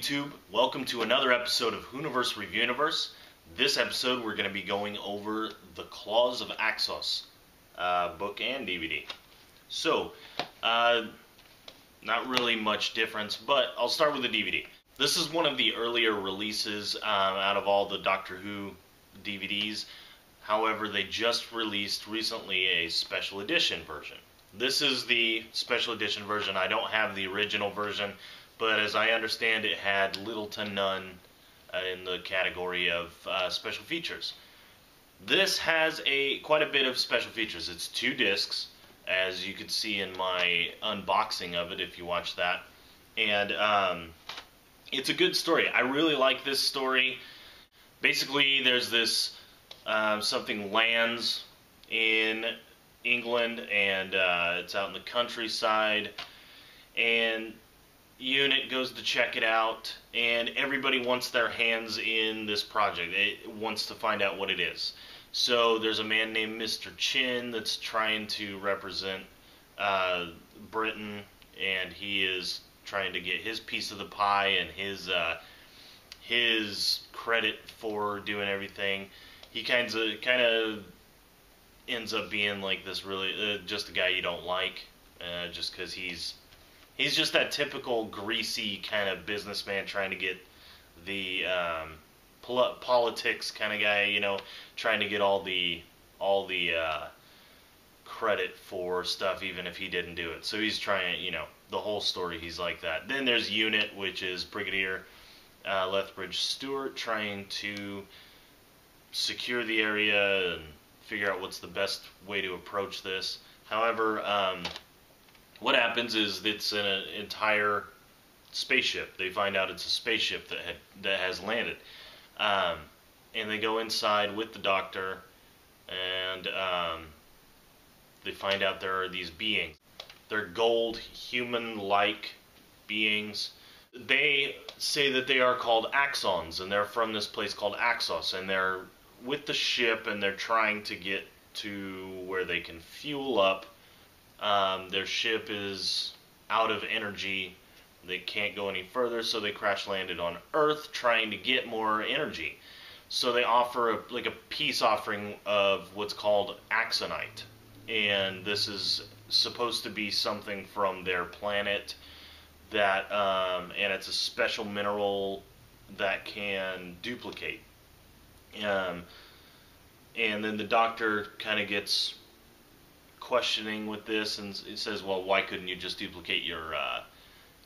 YouTube? Welcome to another episode of Whoniverse Reviewniverse. This episode we're going to be going over The Claws of Axos, book and DVD. So, not really much difference, but I'll start with the DVD. This is one of the earlier releases out of all the Doctor Who DVDs. However, they just released recently a special edition version. This is the special edition version. I don't have the original version, but as I understand, it had little to none in the category of special features. This has quite a bit of special features. It's 2 discs, as you can see in my unboxing of it if you watch that. And it's a good story. I really like this story. Basically, there's this something lands in England, and it's out in the countryside, and unit goes to check it out, and everybody wants their hands in this project. It wants to find out what it is. So there's a man named Mr. Chin that's trying to represent Britain, and he is trying to get his piece of the pie and his credit for doing everything. He kind of ends up being like this really just a guy you don't like, just because he's just that typical greasy kind of businessman trying to get the politics kind of guy, you know, trying to get all the credit for stuff even if he didn't do it. So he's trying, you know, the whole story he's like that. Then there's Unit, which is Brigadier Lethbridge-stewart, trying to secure the area and figure out what's the best way to approach this. However, what happens is it's an entire spaceship. They find out it's a spaceship that has landed, and they go inside with the Doctor, and they find out there are these beings. They're gold, human-like beings. They say that they are called Axons, and they're from this place called Axos, and they're with the ship, and they're trying to get to where they can fuel up. Their ship is out of energy. They can't go any further, so they crash landed on Earth trying to get more energy. So they offer a peace offering of what's called Axonite, and this is supposed to be something from their planet that, and it's a special mineral that can duplicate. And then the Doctor kind of gets questioning with this, and it says, well, why couldn't you just duplicate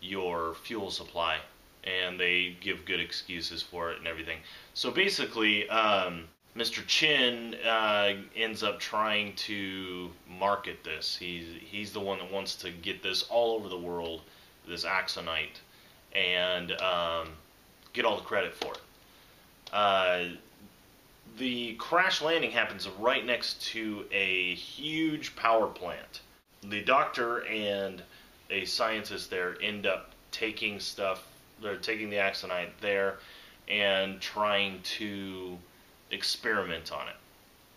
your fuel supply? And they give good excuses for it and everything. So basically, Mr. Chin ends up trying to market this. He's the one that wants to get this all over the world, this Axonite, and get all the credit for it. The crash landing happens right next to a huge power plant. The Doctor and a scientist there end up taking they're taking the Axonite there and trying to experiment on it.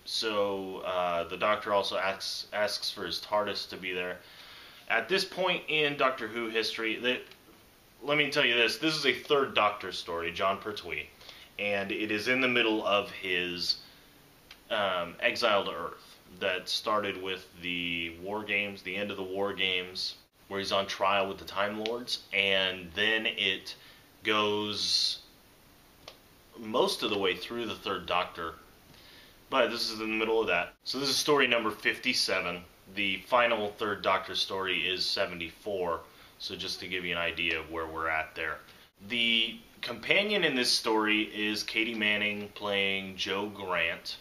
So the Doctor also asks for his TARDIS to be there. At this point in Doctor Who history, let me tell you this is a 3rd Doctor story, John Pertwee. And it is in the middle of his exile to Earth that started with the War Games, the end of the War Games, where he's on trial with the Time Lords, and then it goes most of the way through the 3rd Doctor. But this is in the middle of that. So this is story number 57. The final 3rd Doctor story is 74, so just to give you an idea of where we're at there. The companion in this story is Katie Manning playing Jo Grant.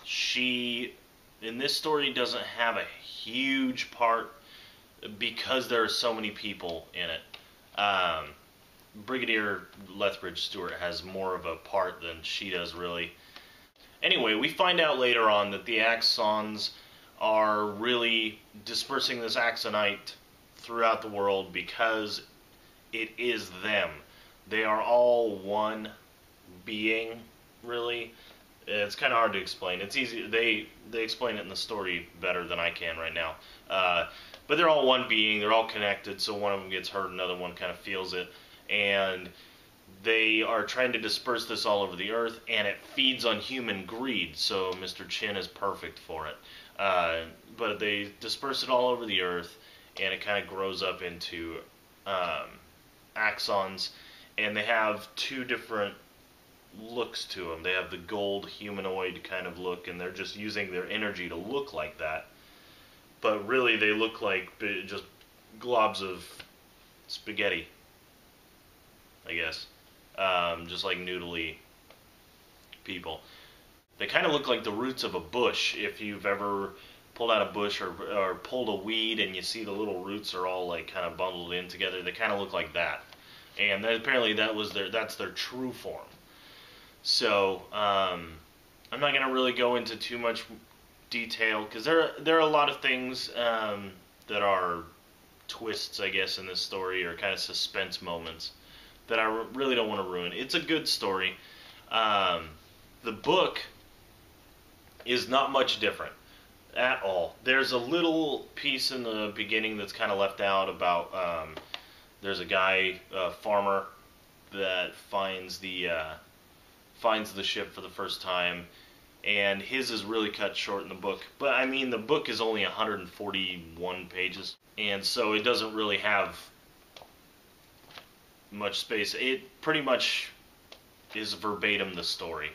She, in this story, doesn't have a huge part because there are so many people in it. Brigadier Lethbridge-stewart has more of a part than she does, really. Anyway, we find out later on that the Axons are really dispersing this Axonite throughout the world because it is them. They are all one being, really. It's kind of hard to explain. It's easy. They explain it in the story better than I can right now. But they're all one being. They're all connected, so one of them gets hurt, another one kind of feels it. and they are trying to disperse this all over the earth, and it feeds on human greed, so Mr. Chin is perfect for it. But they disperse it all over the earth, and it kind of grows up into axons, and they have two different looks to them. They have the gold humanoid kind of look, and they're just using their energy to look like that. But really, they look like just globs of spaghetti, I guess. Just like noodly people. They kind of look like the roots of a bush. If you've ever pulled out a bush or pulled a weed and you see the little roots are all like kind of bundled in together, they kind of look like that. And apparently that's their true form. So I'm not going to really go into too much detail, because there are a lot of things that are twists, I guess, in this story, or kind of suspense moments that I really don't want to ruin. It's a good story. The book is not much different at all. There's a little piece in the beginning that's kind of left out about there's a guy, a farmer, that finds the ship for the first time, and his is really cut short in the book. But I mean, the book is only 141 pages, and so it doesn't really have much space. It pretty much is verbatim the story.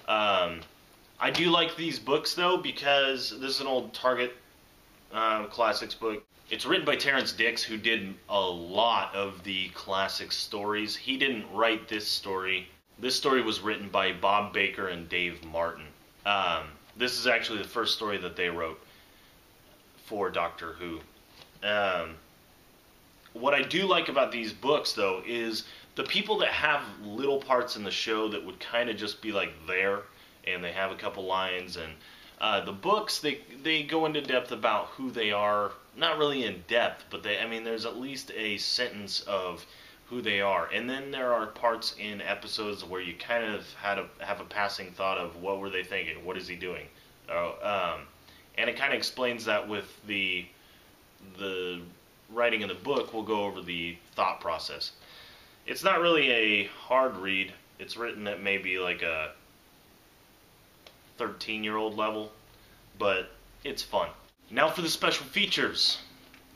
I do like these books though, because this is an old Target Classics book. It's written by Terrence Dix, who did a lot of the classic stories. He didn't write this story. This story was written by Bob Baker and Dave Martin. This is actually the first story that they wrote for Doctor Who. What I do like about these books, though, is the people that have little parts in the show that would kind of just be like there, and they have a couple lines, and the books, they go into depth about who they are. Not really in depth, but there's at least a sentence of who they are. And then there are parts in episodes where you kind of have a passing thought of, what were they thinking? What is he doing? And it kind of explains that with the writing in the book. We'll go over the thought process. It's not really a hard read. It's written at maybe like a 13-year-old level, but it's fun. Now for the special features.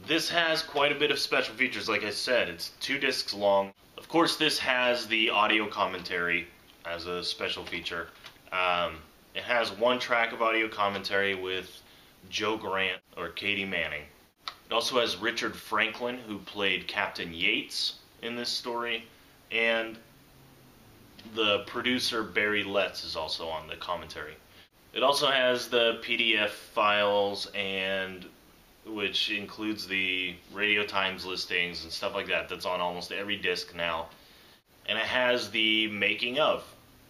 This has quite a bit of special features. Like I said, it's 2 discs long. Of course, this has the audio commentary as a special feature. It has 1 track of audio commentary with Joe Grant or Katie Manning. It also has Richard Franklin, who played Captain Yates in this story, and the producer Barry Letts is also on the commentary. It also has the PDF files, and which includes the Radio Times listings and stuff like that. That's on almost every disc now. And it has the making of.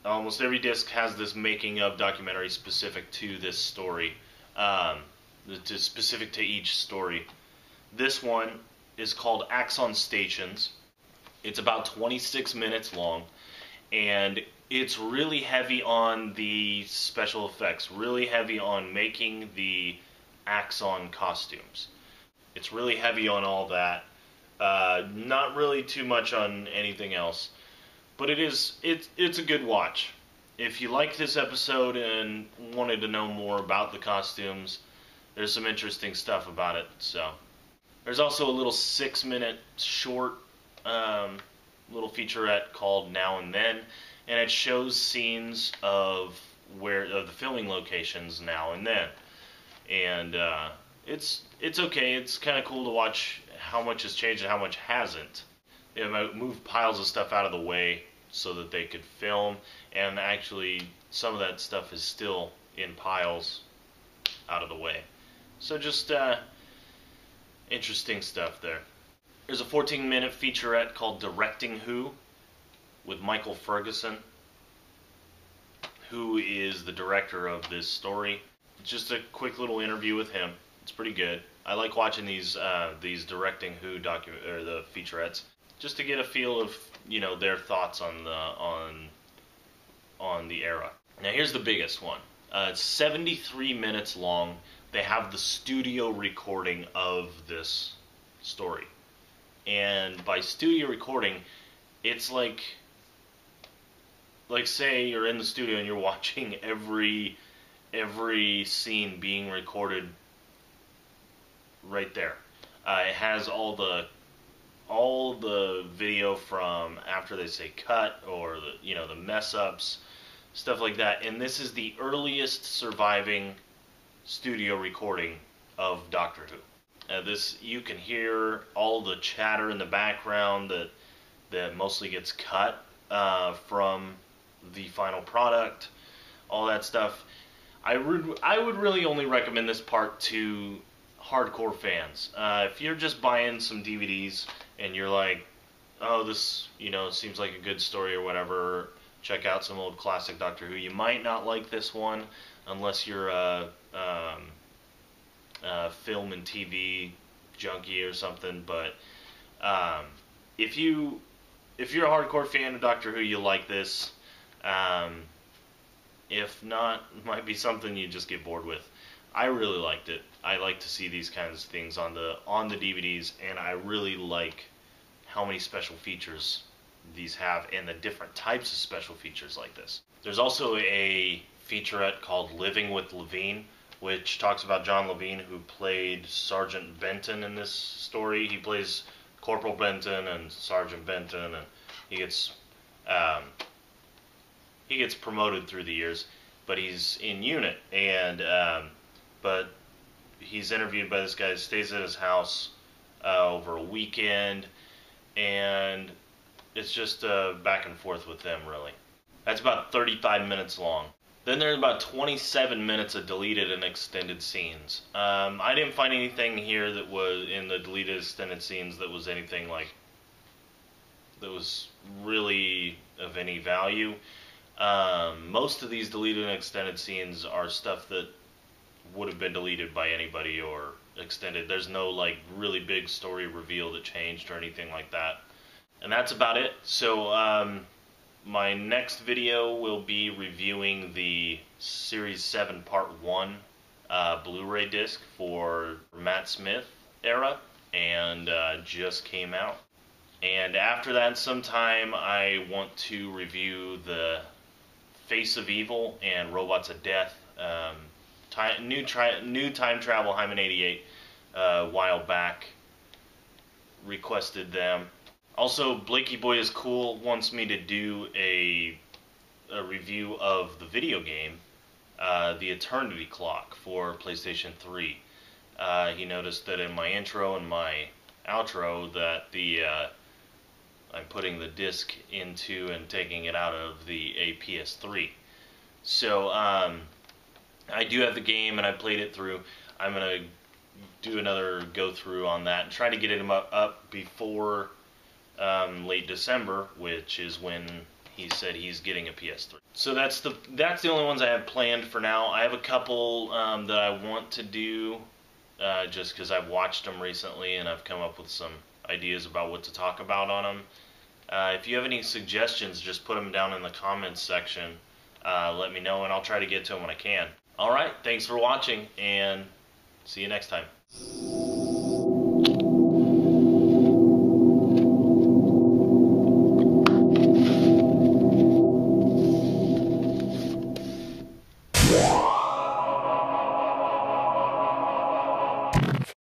Almost every disc has this making of documentary specific to this story, specific to each story. This one is called Axon Stations. It's about 26 minutes long, and it's really heavy on the special effects, really heavy on making the Axon costumes. It's really heavy on all that. Not really too much on anything else, but it's a good watch. If you like this episode and wanted to know more about the costumes, there's some interesting stuff about it. So there's also a little 6-minute short little featurette called Now and Then, and it shows scenes of the filming locations now and then. And it's okay. It's kind of cool to watch how much has changed and how much hasn't. They moved piles of stuff out of the way so that they could film, and actually some of that stuff is still in piles out of the way. So just interesting stuff there. There's a 14-minute featurette called Directing Who with Michael Ferguson, who is the director of this story. Just a quick little interview with him. It's pretty good. I like watching these Directing Who the featurettes, just to get a feel of their thoughts on the era. Now here's the biggest one. It's 73 minutes long. They have the studio recording of this story, and by studio recording, it's like say you're in the studio and you're watching every scene being recorded right there. It has all the video from after they say cut, or the mess ups, stuff like that. And this is the earliest surviving studio recording of Doctor Who. This, you can hear all the chatter in the background that mostly gets cut from the final product, all that stuff. I would really only recommend this part to hardcore fans. If you're just buying some DVDs and you're like, oh, this seems like a good story or whatever, check out some old classic Doctor Who. You might not like this one unless you're a film and TV junkie or something. But if you're a hardcore fan of Doctor Who, you'll like this. If not, it might be something you just get bored with. I really liked it. I like to see these kinds of things on the DVDs, and I really like how many special features these have and the different types of special features like this. There's also a featurette called Living with Levine, which talks about John Levine, who played Sergeant Benton in this story. He plays Corporal Benton and Sergeant Benton, and he gets promoted through the years, but he's in unit, and but he's interviewed by this guy who stays at his house over a weekend, and it's just back and forth with them, really. That's about 35 minutes long. Then there's about 27 minutes of deleted and extended scenes. I didn't find anything here that was in the deleted extended scenes that was anything like that was really of any value. Most of these deleted and extended scenes are stuff that would have been deleted by anybody or extended. There's no like really big story reveal that changed or anything like that. And that's about it. So my next video will be reviewing the Series 7 Part 1 Blu-ray disc for Matt Smith era, and just came out. And after that, sometime, I want to review the Face of Evil and Robots of Death. New time travel, Hyman 88, a while back, requested them. Also, Blakey Boy is Cool wants me to do a review of the video game, The Eternity Clock for PlayStation 3. He noticed that in my intro and my outro that I'm putting the disc into and taking it out of the PS3. So I do have the game and I played it through. I'm going to do another go through on that and try to get it up before late December, which is when he said he's getting a PS3. So that's the only ones I have planned for now. I have a couple that I want to do just because I've watched them recently and I've come up with some ideas about what to talk about on them. If you have any suggestions, just put them down in the comments section. Let me know and I'll try to get to them when I can. Alright, thanks for watching and see you next time.